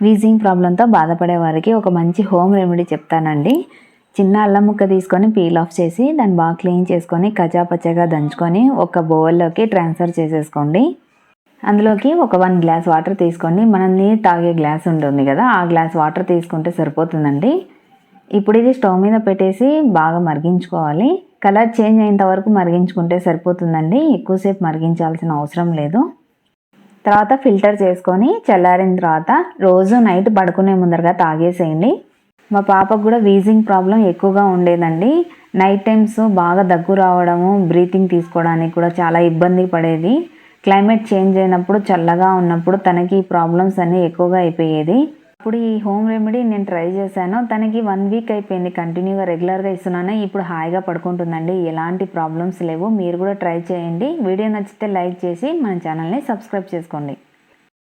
Wheezing ప్రాబ్లంతో బాధపడే వారికి ఒక మంచి హోమ్ రెమెడీ చెప్తానండి. చిన్న అల్లం ముక్క తీసుకొని పీల్ ఆఫ్ చేసి దాన్ని బాగా క్లీన్ చేసుకొని కచ్చాపచ్చగా దంచుకొని ఒక బౌల్లోకి ట్రాన్స్ఫర్ చేసేసుకోండి. అందులోకి ఒక 1 గ్లాస్ వాటర్ తీసుకోండి. మనం నీరు తాగే గ్లాస్ ఉంటుంది కదా, ఆ గ్లాస్ వాటర్ తీసుకుంటే సరిపోతుందండి. ఇప్పుడు ఇది స్టవ్ మీద పెట్టేసి బాగా మరిగించుకోవాలి. కలర్ చేంజ్ అయ్యేంత వరకు మరిగించుకుంటే సరిపోతుందండి. ఎక్కువసేపు మరిగించాల్సిన అవసరం లేదు. తర్వాత ఫిల్టర్ చేసుకొని చల్లారిన తర్వాత రోజు నైట్ పడుకునే ముందరగా తాగేసేయండి. మా పాపకు కూడా వీజింగ్ ప్రాబ్లం ఎక్కువగా ఉండేదండి. నైట్ టైమ్స్ బాగా దగ్గు రావడము, బ్రీతింగ్ తీసుకోవడానికి కూడా చాలా ఇబ్బంది పడేది. క్లైమేట్ చేంజ్ అయినప్పుడు, చల్లగా ఉన్నప్పుడు తనకి ఈ ప్రాబ్లమ్స్ అన్నీ ఎక్కువగా అయిపోయేది. ఇప్పుడు ఈ హోమ్ రెమెడీ నేను ట్రై చేశాను. తనకి 1 వీక్ అయిపోయింది కంటిన్యూగా రెగ్యులర్గా ఇస్తున్నాను. ఇప్పుడు హాయిగా పడుకుంటుందండి. ఎలాంటి ప్రాబ్లమ్స్ లేవు. మీరు కూడా ట్రై చేయండి. వీడియో నచ్చితే లైక్ చేసి మన ఛానల్ని సబ్స్క్రైబ్ చేసుకోండి.